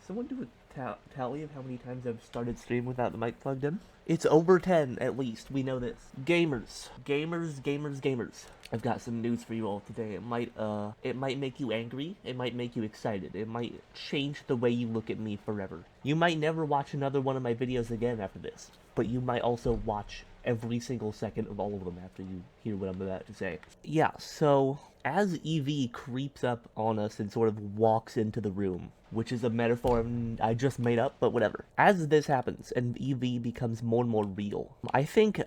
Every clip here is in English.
Someone do a tally of how many times I've started stream without the mic plugged in? It's over 10 at least. We know this. Gamers, gamers, gamers, gamers. I've got some news for you all today. It might make you angry. It might make you excited. It might change the way you look at me forever. You might never watch another one of my videos again after this, but you might also watch every single second of all of them after you hear what I'm about to say. Yeah, so as Evie creeps up on us and sort of walks into the room, which is a metaphor I just made up, but whatever. As this happens and Evie becomes more and more real, I think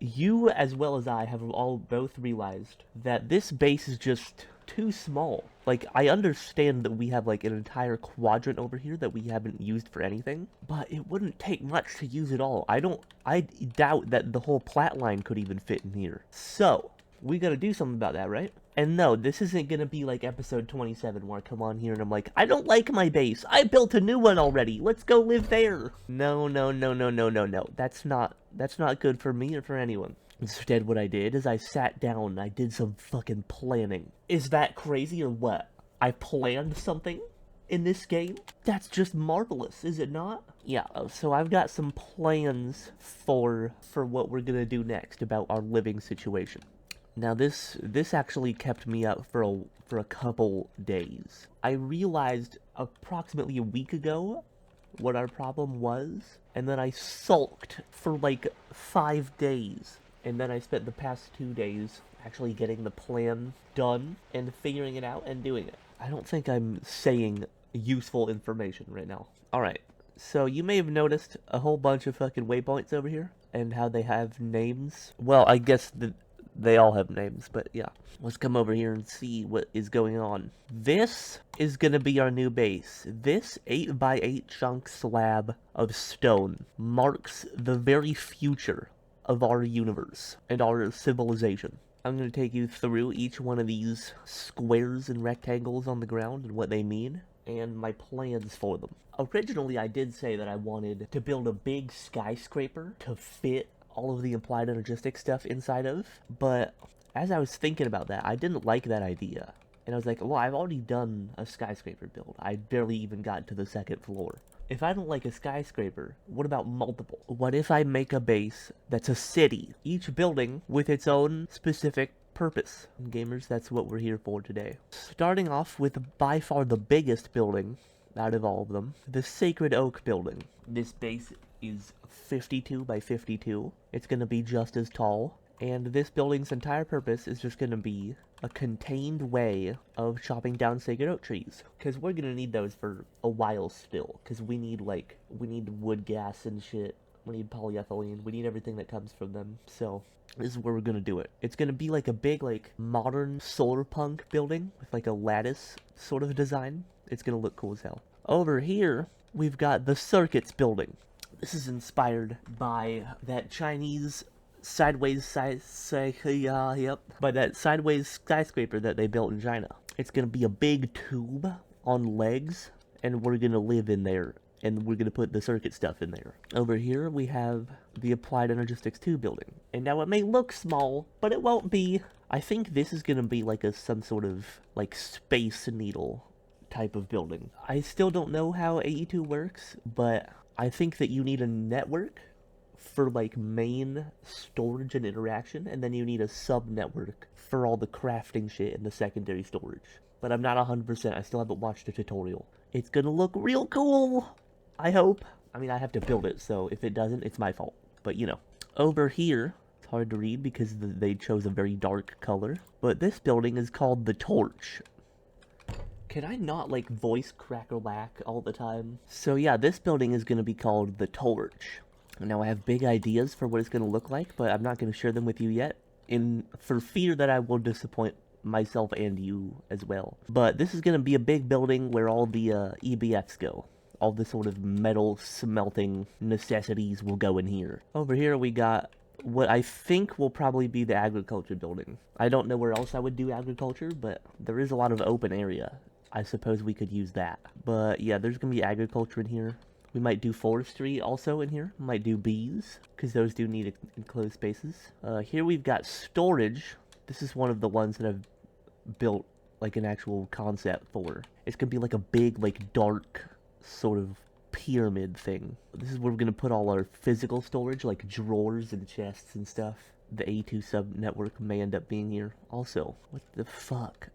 you as well as I have all both realized that this base is just too small. Like, I understand that we have like an entire quadrant over here that we haven't used for anything, but it wouldn't take much to use it all. I doubt that the whole plat line could even fit in here. So, we gotta do something about that, right? And no, this isn't gonna be like episode 27 where I come on here and I'm like, I don't like my base. I built a new one already. Let's go live there. No, no, no, no, no, no, no. That's not good for me or for anyone. Instead, what I did is I sat down and I did some fucking planning. Is that crazy or what? I planned something in this game? That's just marvelous, is it not? Yeah, so I've got some plans for what we're gonna do next about our living situation. Now this actually kept me up for a couple days. I realized approximately a week ago what our problem was, and then I sulked for like 5 days. And then I spent the past 2 days actually getting the plan done and figuring it out and doing it. I don't think I'm saying useful information right now. Alright, so you may have noticed a whole bunch of fucking waypoints over here and how they have names. Well, I guess they all have names, but yeah. Let's come over here and see what is going on. This is gonna be our new base. This 8x8 chunk slab of stone marks the very future of our universe and our civilization. I'm going to take you through each one of these squares and rectangles on the ground and what they mean, and my plans for them. Originally, I did say that I wanted to build a big skyscraper to fit all of the implied energistic stuff inside of, but as I was thinking about that, I didn't like that idea. And I was like, well, I've already done a skyscraper build. I barely even got to the second floor. If I don't like a skyscraper, what about multiple? What if I make a base that's a city, each building with its own specific purpose? And gamers, that's what we're here for today. Starting off with by far the biggest building out of all of them, the Sacred Oak building. This base is 52 by 52. It's going to be just as tall. And this building's entire purpose is just going to be a contained way of chopping down sacred oak trees. Because we're going to need those for a while still. Because we need wood gas and shit. We need polyethylene. We need everything that comes from them. So this is where we're going to do it. It's going to be like a big, like, modern solar punk building with like a lattice sort of design. It's going to look cool as hell. Over here, we've got the Circuits building. This is inspired by that Chinese sideways by that sideways skyscraper that they built in China. It's gonna be a big tube on legs, and we're gonna live in there, and we're gonna put the circuit stuff in there. Over here we have the Applied Energistics 2 building, and now it may look small, but it won't be. I think this is gonna be like some sort of like Space Needle type of building. I still don't know how AE2 works, but I think that you need a network for like main storage and interaction, and then you need a sub-network for all the crafting shit and the secondary storage. But I'm not 100%, I still haven't watched a tutorial. It's gonna look real cool, I hope. I mean, I have to build it, so if it doesn't, it's my fault. But you know. Over here, it's hard to read because they chose a very dark color, but this building is called the Torch. Can I not, like, voice crack-a-lack all the time? So yeah, this building is gonna be called the Torch. Now, I have big ideas for what it's going to look like, but I'm not going to share them with you yet, for fear that I will disappoint myself and you as well. But this is going to be a big building where all the EBFs go. All the sort of metal smelting necessities will go in here. Over here we got what I think will probably be the agriculture building. I don't know where else I would do agriculture, but there is a lot of open area. I suppose we could use that. But yeah, there's going to be agriculture in here. We might do forestry also in here. We might do bees, because those do need enclosed spaces. Here we've got storage. This is one of the ones that I've built like an actual concept for. It's gonna be like a big, like dark sort of pyramid thing. This is where we're gonna put all our physical storage, like drawers and chests and stuff. The A2 sub network may end up being here. Also, what the fuck?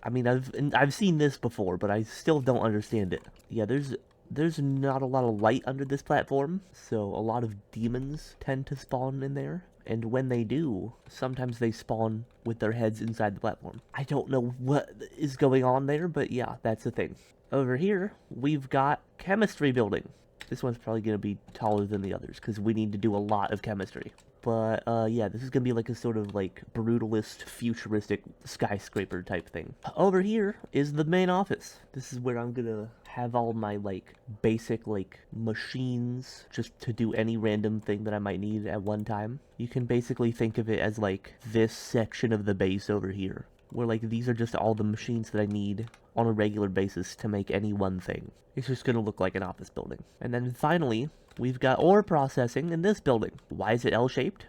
I mean, I've seen this before, but I still don't understand it. Yeah, there's not a lot of light under this platform, so a lot of demons tend to spawn in there. And when they do, sometimes they spawn with their heads inside the platform. I don't know what is going on there, but yeah, that's the thing. Over here, we've got chemistry building. This one's probably going to be taller than the others, because we need to do a lot of chemistry. But, yeah, this is going to be like a sort of, like, brutalist, futuristic skyscraper type thing. Over here is the main office. This is where I'm going to have all my, like, basic, like, machines just to do any random thing that I might need at one time. You can basically think of it as, like, this section of the base over here, where, like, these are just all the machines that I need on a regular basis to make any one thing. It's just going to look like an office building. And then finally, we've got ore processing in this building. Why is it L-shaped?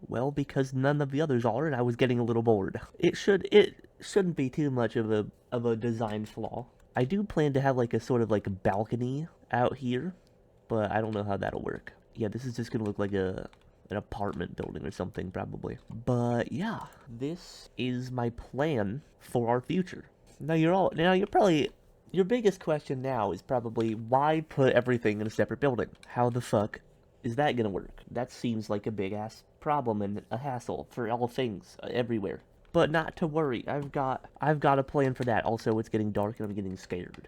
Well, because none of the others are, and I was getting a little bored. It shouldn't be too much of a design flaw. I do plan to have like a sort of like a balcony out here, but I don't know how that'll work. Yeah, this is just gonna look like an apartment building or something probably. But yeah, this is my plan for our future. Your biggest question now is probably, why put everything in a separate building? How the fuck is that gonna work? That seems like a big-ass problem and a hassle for all things, everywhere. But not to worry, I've got a plan for that. Also, it's getting dark and I'm getting scared.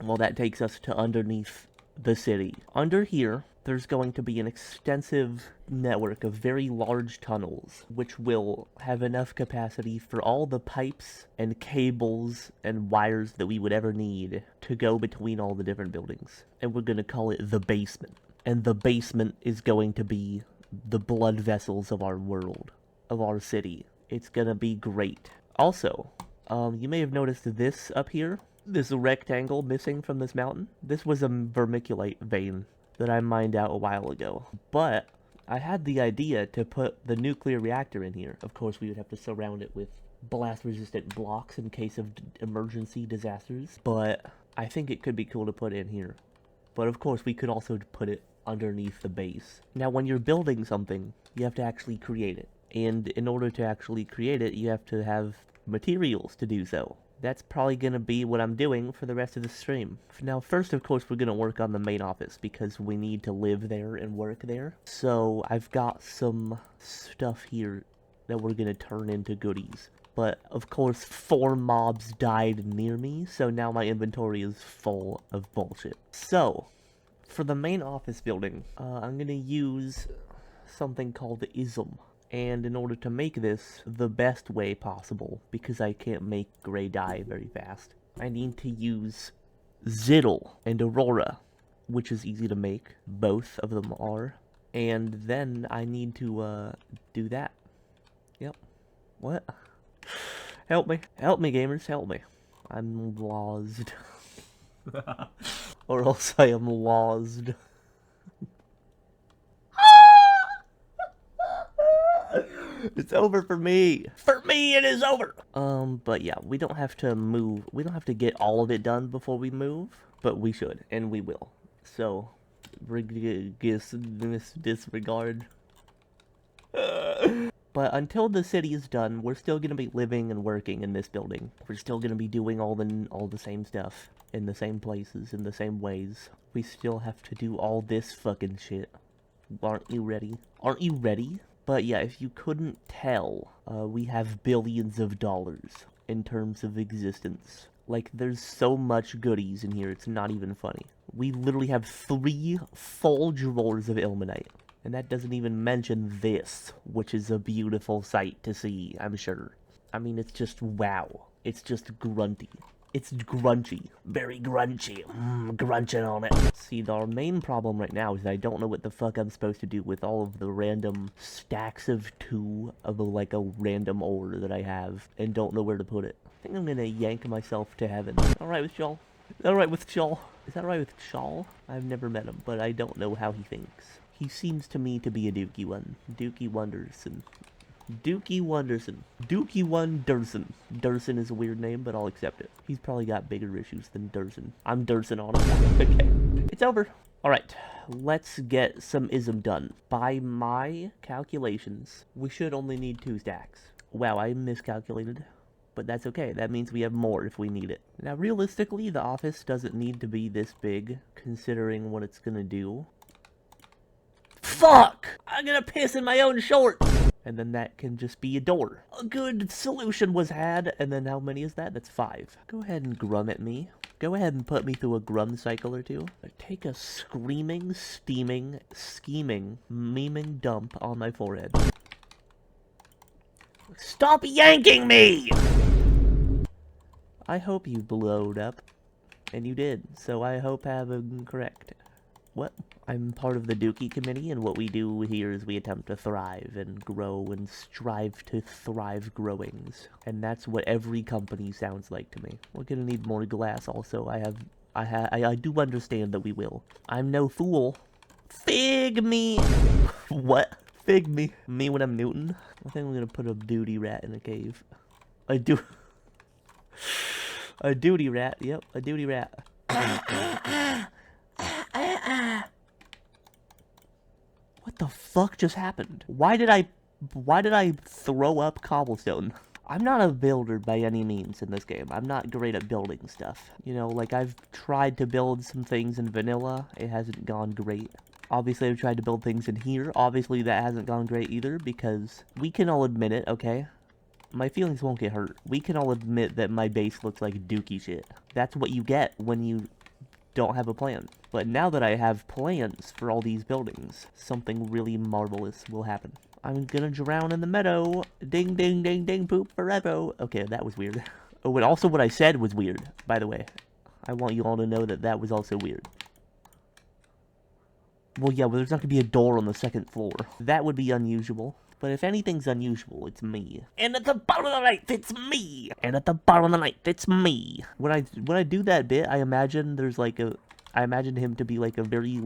Well, that takes us to underneath the city. Under here, there's going to be an extensive network of very large tunnels, which will have enough capacity for all the pipes and cables and wires that we would ever need to go between all the different buildings. And we're going to call it the basement. And the basement is going to be the blood vessels of our world, of our city. It's going to be great. Also, you may have noticed this up here. This rectangle missing from this mountain. This was a vermiculite vein that I mined out a while ago. But I had the idea to put the nuclear reactor in here. Of course, we would have to surround it with blast-resistant blocks in case of emergency disasters. But I think it could be cool to put in here. But of course, we could also put it underneath the base. Now, when you're building something, you have to actually create it. And in order to actually create it, you have to have materials to do so. That's probably going to be what I'm doing for the rest of the stream. Now, first, of course, we're going to work on the main office because we need to live there and work there. So, I've got some stuff here that we're going to turn into goodies. But, of course, 4 mobs died near me, so now my inventory is full of bullshit. So, for the main office building, I'm going to use something called the ism. And in order to make this the best way possible, because I can't make gray dye very fast, I need to use Ziddle and Aurora, which is easy to make. Both of them are. And then I need to, do that. Yep. What? Help me. Help me, gamers. Help me. I'm lost. Or else I am lost. It's over for me. For me, it is over. But yeah, we don't have to move. We don't have to get all of it done before we move, but we should, and we will. So, disregard. But until the city is done, we're still gonna be living and working in this building. We're still gonna be doing all the same stuff in the same places, in the same ways. We still have to do all this fucking shit. Aren't you ready? Aren't you ready? But yeah, if you couldn't tell, we have billions of dollars in terms of existence. Like, there's so much goodies in here, it's not even funny. We literally have 3 full drawers of ilmenite. And that doesn't even mention this, which is a beautiful sight to see, I'm sure. I mean, it's just wow. It's just grunty. It's grunchy. Very grunchy. Grunching on it. See, our main problem right now is that I don't know what the fuck I'm supposed to do with all of the random stacks of 2 of like a random ore that I have and don't know where to put it. I think I'm gonna yank myself to heaven. Alright with y'all? Alright with y'all? Is that right with Shaw? I've never met him, but I don't know how he thinks. He seems to me to be a dookie one. Dookie wonders and Dookie Wonderson. Dookie Wonderson. Durson is a weird name, but I'll accept it. He's probably got bigger issues than Durson. I'm Durson on him. Okay. It's over. Alright. Let's get some ism done. By my calculations, we should only need 2 stacks. Wow, I miscalculated. But that's okay. That means we have more if we need it. Now, realistically, the office doesn't need to be this big, considering what it's gonna do. Fuck! I'm gonna piss in my own shorts! And then that can just be a door. A good solution was had, and then how many is that? That's 5. Go ahead and grum at me. Go ahead and put me through a grum cycle or 2. Take a screaming, steaming, scheming, memeing dump on my forehead. Stop yanking me! I hope you blowed up. And you did, so I hope I'm correct. What? I'm part of the Dookie committee, and what we do here is we attempt to thrive and grow and strive to thrive growings. And that's what every company sounds like to me. We're gonna need more glass also. I do understand that we will. I'm no fool. Fig me! What? Fig me. Me when I'm Newton? I think I'm gonna put a duty rat in a cave. A duty rat, yep, a duty rat. What the fuck just happened? Why did I throw up cobblestone? I'm not a builder by any means in this game. I'm not great at building stuff. You know, like I've tried to build some things in vanilla. It hasn't gone great. Obviously, I've tried to build things in here. Obviously, that hasn't gone great either because we can all admit it, okay? My feelings won't get hurt. We can all admit that my base looks like dookie shit. That's what you get when you don't have a plan. But now that I have plans for all these buildings, something really marvelous will happen. I'm gonna drown in the meadow. Ding, ding, ding, ding, poop forever. Okay, that was weird. Oh, and also what I said was weird, by the way. I want you all to know that that was also weird. Well, yeah, well, there's not gonna be a door on the 2nd floor. That would be unusual. But if anything's unusual, it's me. And at the bottom of the night, it's me! And at the bottom of the night, it's me! When I do that bit, I imagine there's like I imagine him to be like a very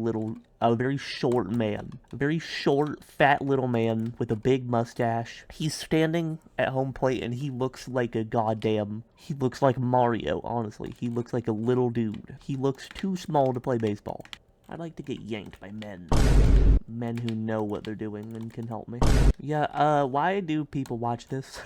short man. A very short, fat little man with a big mustache. He's standing at home plate and he looks like he looks like Mario, honestly. He looks like a little dude. He looks too small to play baseball. I'd like to get yanked by men. Men who know what they're doing and can help me. Yeah, why do people watch this?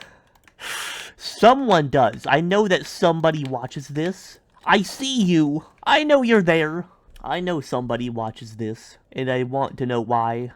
Someone does. I know that somebody watches this. I see you. I know you're there. I know somebody watches this. And I want to know why.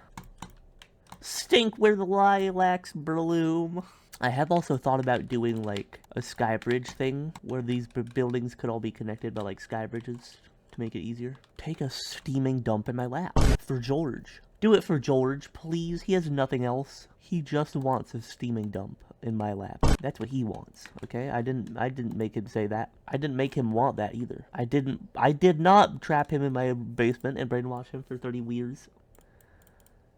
Stink where the lilacs bloom. I have also thought about doing, like, a sky bridge thing. Where these buildings could all be connected by, like, sky bridges. To make it easier. Take a steaming dump in my lap. For George. Do it for George, please. He has nothing else. He just wants a steaming dump in my lap. That's what he wants, okay? I didn't make him say that. I didn't make him want that either. I did not trap him in my basement and brainwash him for 30 years.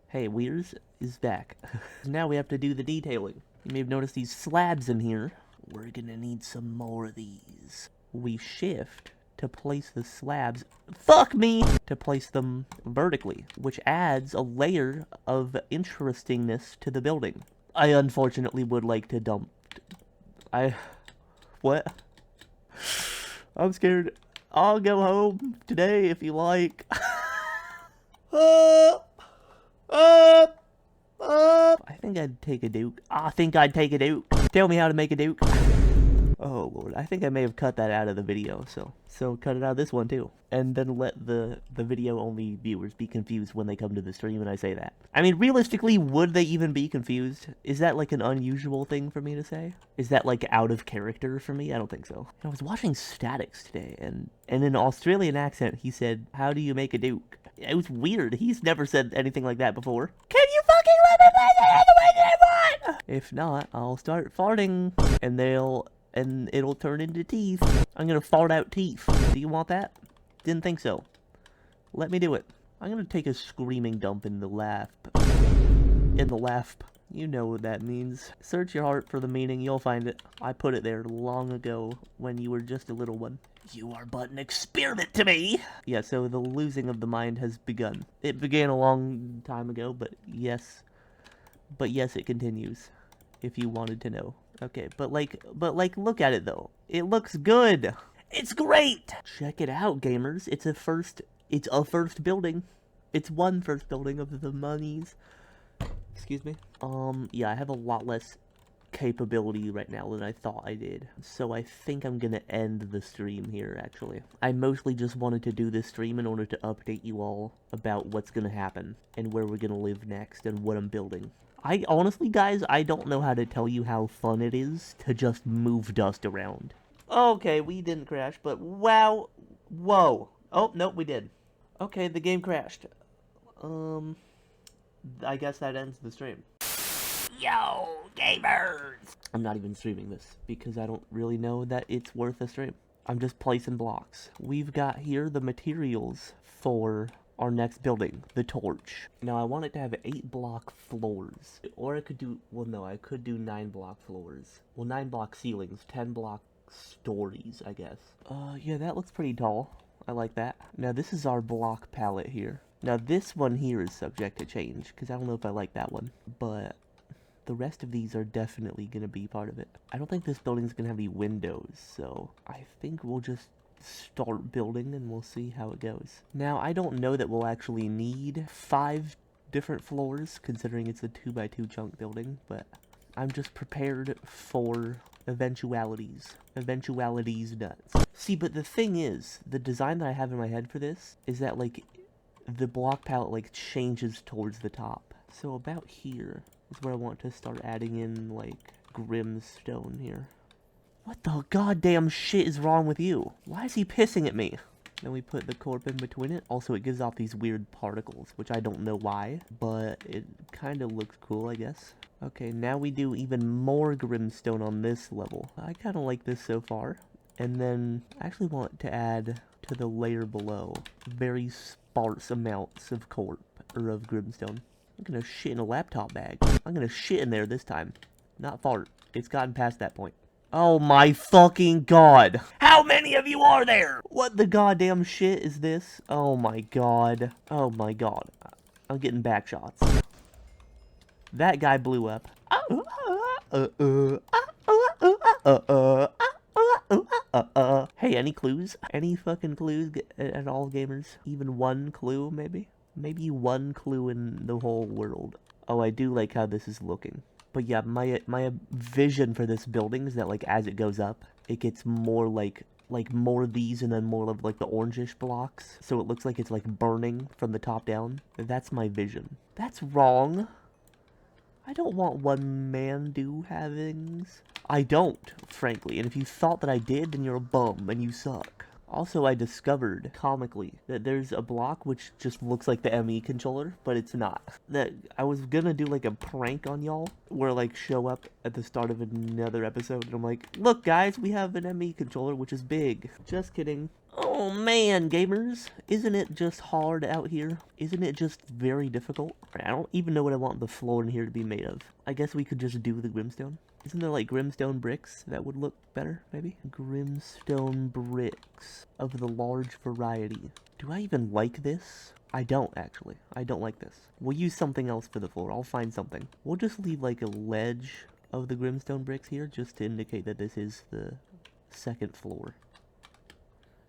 Hey, Weirs is back. Now we have to do the detailing. You may have noticed these slabs in here. We're gonna need some more of these. We shift to place the slabs, to place them vertically, which adds a layer of interestingness to the building. I unfortunately would like to dump. What? I'm scared. I'll go home today if you like. I think I'd take a duke. Tell me how to make a duke. Oh lord, I think I may have cut that out of the video, so cut it out of this one too. And then let the video only viewers be confused when they come to the stream and I say that. I mean, realistically, would they even be confused? Is that like an unusual thing for me to say? Is that like out of character for me? I don't think so. I was watching Statics today, and in an Australian accent, he said, "How do you make a duke?" It was weird. He's never said anything like that before. Can you fucking let me play the way that I want? If not, I'll start farting, and it'll turn into teeth. I'm gonna fart out teeth. Do you want that? Didn't think so. Let me do it. I'm gonna take a screaming dump in the lap. You know what that means. Search your heart for the meaning, you'll find it. I put it there long ago, when you were just a little one. You are but an experiment to me! Yeah, so the losing of the mind has begun. It began a long time ago, but yes, it continues. if you wanted to know. Okay, but like, look at it though. It looks good. It's great. Check it out, gamers. It's a first building. It's one first building of the monies. Excuse me. Yeah, I have a lot less capability right now than I thought I did. So I think I'm gonna end the stream here, actually. I mostly just wanted to do this stream in order to update you all about what's gonna happen and where we're gonna live next and what I'm building. I honestly, guys, I don't know how to tell you how fun it is to just move dust around. Okay, we didn't crash, but wow. Whoa. Oh, nope, we did. Okay, the game crashed. I guess that ends the stream. Yo, gamers! I'm not even streaming this, because I don't really know that it's worth a stream. I'm just placing blocks. We've got here the materials for our next building, the torch. Now, I want it to have 8-block floors. Or I could do, well, no, I could do 9-block floors. Well, 9-block ceilings, 10-block stories, I guess. Yeah, that looks pretty tall. I like that. Now, this is our block palette here. Now, this one here is subject to change, because I don't know if I like that one. But the rest of these are definitely going to be part of it. I don't think this building's going to have any windows, so I think we'll just start building and we'll see how it goes. Now, I don't know that we'll actually need 5 different floors, considering it's a 2x2 chunk building, but I'm just prepared for eventualities. Eventualities nuts. See, but the thing is, the design that I have in my head for this is that, like, the block palette, like, changes towards the top. So about here is where I want to start adding in, like, Grimstone here. What the goddamn shit is wrong with you? Why is he pissing at me? Then we put the corp in between it. Also, it gives off these weird particles, which I don't know why, but it kind of looks cool, I guess. Okay, now we do even more Grimstone on this level. I kind of like this so far. And then I actually want to add to the layer below very sparse amounts of corp, or of Grimstone. I'm gonna shit in a laptop bag. I'm gonna shit in there this time. Not fart. It's gotten past that point. Oh my fucking god. How many of you are there? What the goddamn shit is this? Oh my god. Oh my god. I'm getting back shots. That guy blew up. Hey, any clues? Any fucking clues at all, gamers? Even one clue, maybe? Maybe one clue in the whole world. Oh, I do like how this is looking. But yeah, my vision for this building is that, like, as it goes up, it gets more like more of these and then more of, like, the orangish blocks. So it looks like it's, like, burning from the top down. That's my vision. That's wrong. I don't want one-man do-havings. I don't, frankly. And if you thought that I did, then you're a bum and you suck. Also, I discovered, comically, that there's a block which just looks like the ME controller, but it's not. That I was gonna do, like, a prank on y'all, where, like, show up at the start of another episode, and I'm like, look, guys, we have an ME controller, which is big. Just kidding. Oh, man, gamers. Isn't it just hard out here? Isn't it just very difficult? I don't even know what I want the floor in here to be made of. I guess we could just do the Grimstone. Isn't there, like, Grimstone bricks that would look better, maybe? Grimstone bricks of the large variety. Do I even like this? I don't, actually. I don't like this. We'll use something else for the floor. I'll find something. We'll just leave, like, a ledge of the Grimstone bricks here, just to indicate that this is the second floor.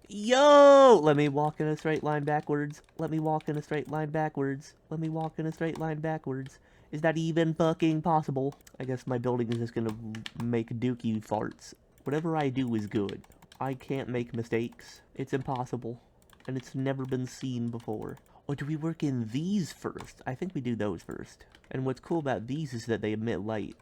Yo! Let me walk in a straight line backwards. Let me walk in a straight line backwards. Let me walk in a straight line backwards. Is that even fucking possible? I guess my building is just gonna make dookie farts. Whatever I do is good. I can't make mistakes. It's impossible. And it's never been seen before. Or do we work in these first? I think we do those first. And what's cool about these is that they emit light.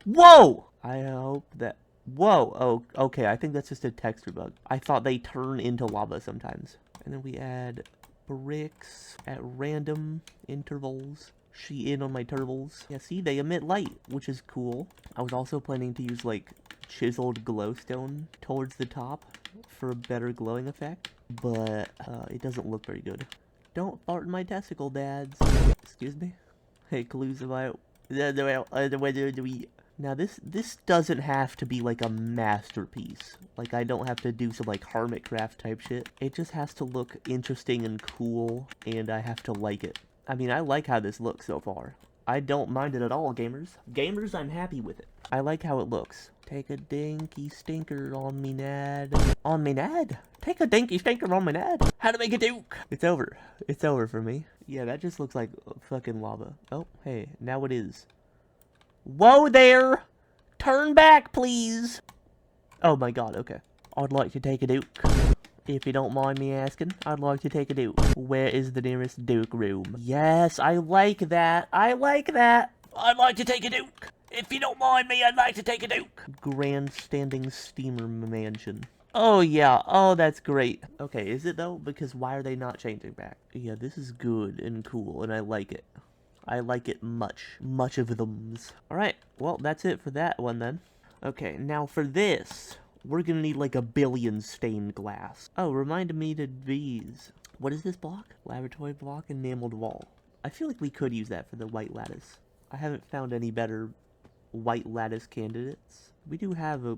Whoa! I hope that... Whoa! Oh, okay, I think that's just a texture bug. I thought they turn into lava sometimes. And then we add bricks at random intervals. She in on my turbals. Yeah, see, they emit light, which is cool. I was also planning to use, like, chiseled glowstone towards the top for a better glowing effect, but it doesn't look very good. Don't fart in my testicle, dads. Excuse me? Hey, clues about... Now, this doesn't have to be, like, a masterpiece. Like, I don't have to do some, like, hermitcraft type shit. It just has to look interesting and cool, and I have to like it. I mean, I like how this looks so far. I don't mind it at all, gamers. Gamers, I'm happy with it. I like how it looks. Take a dinky stinker on me, Nad. On me, Nad? Take a dinky stinker on me, Nad. How to make a duke? It's over. It's over for me. Yeah, that just looks like fucking lava. Oh, hey, now it is. Whoa there! Turn back, please! Oh my god, okay. I'd like to take a duke. If you don't mind me asking, I'd like to take a duke. Where is the nearest duke room? Yes, I like that. I like that. I'd like to take a duke. If you don't mind me, I'd like to take a duke. Grandstanding steamer mansion. Oh yeah, oh that's great. Okay, is it though? Because why are they not changing back? Yeah, this is good and cool, and I like it. I like it much. Much of them's. Alright, well, that's it for that one then. Okay, now for this, we're gonna need like 1 billion stained glass. Oh, reminded me to these. What is this block? Laboratory block, enameled wall. I feel like we could use that for the white lattice. I haven't found any better white lattice candidates. We do have a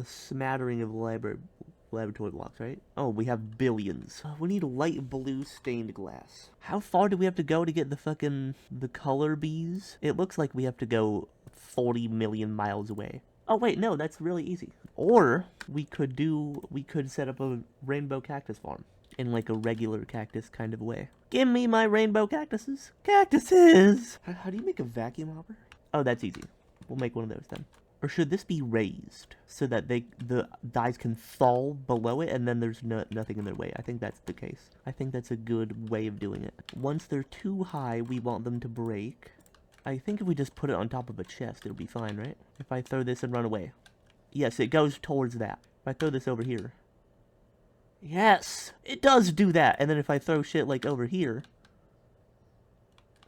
smattering of laboratory blocks, right? Oh, we have billions. We need light blue stained glass. How far do we have to go to get the color bees? It looks like we have to go 40 million miles away. Oh wait, no, that's really easy. Or we could set up a rainbow cactus farm in like a regular cactus kind of way. Give me my rainbow cactuses. Cactuses! How do you make a vacuum hopper? Oh, that's easy. We'll make one of those then. Or should this be raised so that the dyes can fall below it and then there's nothing in their way? I think that's the case. I think that's a good way of doing it. Once they're too high, we want them to break. I think if we just put it on top of a chest, it'll be fine, right? If I throw this and run away. Yes, it goes towards that. If I throw this over here. Yes! It does do that! And then if I throw shit like over here.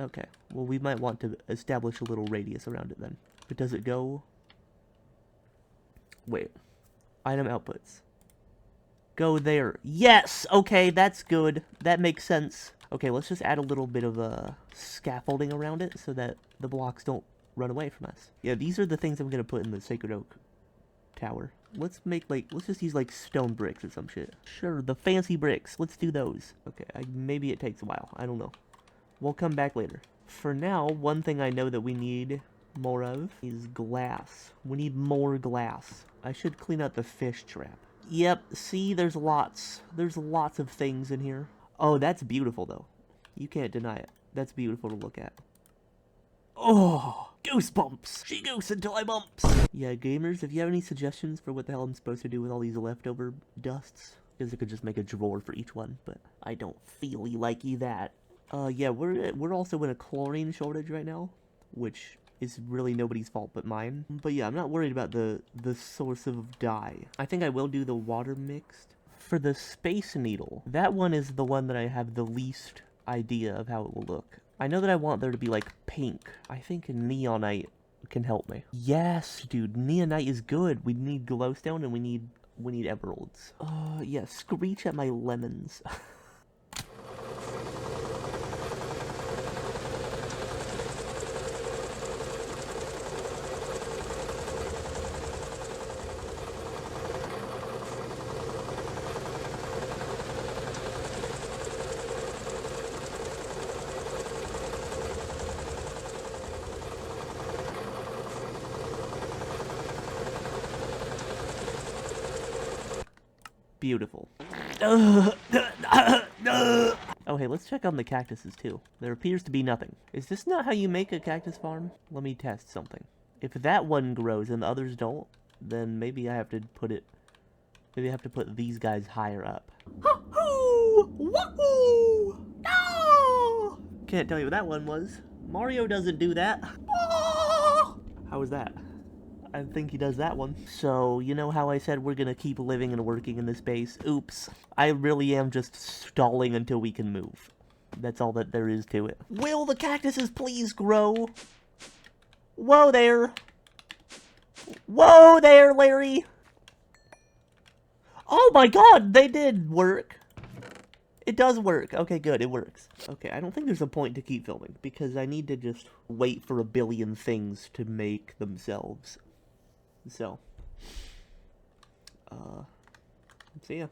Okay. Well, we might want to establish a little radius around it then. But does it go... Wait. Item outputs. Go there. Yes! Okay, that's good. That makes sense. Okay, let's just add a little bit of scaffolding around it so that the blocks don't run away from us. Yeah, these are the things I'm gonna put in the Sacred Oak tower. Let's just use like stone bricks or some shit. Sure, the fancy bricks. Let's do those. Okay, maybe it takes a while. I don't know. We'll come back later. For now, one thing I know that we need more of is glass. We need more glass. I should clean out the fish trap. Yep, see, there's lots. There's lots of things in here. Oh, that's beautiful, though. You can't deny it. That's beautiful to look at. Oh, goosebumps. She goose until I bumps. Yeah, gamers, if you have any suggestions for what the hell I'm supposed to do with all these leftover dusts, because I could just make a drawer for each one, but I don't feel likey that. Yeah, we're also in a chlorine shortage right now, which is really nobody's fault but mine. But yeah, I'm not worried about the source of dye. I think I will do the water mixed. For the Space Needle, that one is the one that I have the least idea of how it will look. I know that I want there to be like pink. I think neonite can help me. Yes, dude, neonite is good. We need glowstone and we need emeralds. Yeah, screech at my lemons. Beautiful. Oh, hey, let's check on the cactuses, too. There appears to be nothing. Is this not how you make a cactus farm? Let me test something. If that one grows and the others don't, then maybe I have to put it... Maybe I have to put these guys higher up. Hoo-hoo! Wahoo! No! Can't tell you what that one was. Mario doesn't do that. Oh! How was that? I think he does that one. So, you know how I said we're gonna keep living and working in this base? Oops. I really am just stalling until we can move. That's all that there is to it. Will the cactuses please grow? Whoa there! Whoa there, Larry! Oh my god, they did work! It does work. Okay, good, it works. Okay, I don't think there's a point to keep filming, because I need to just wait for 1 billion things to make themselves. So, see ya.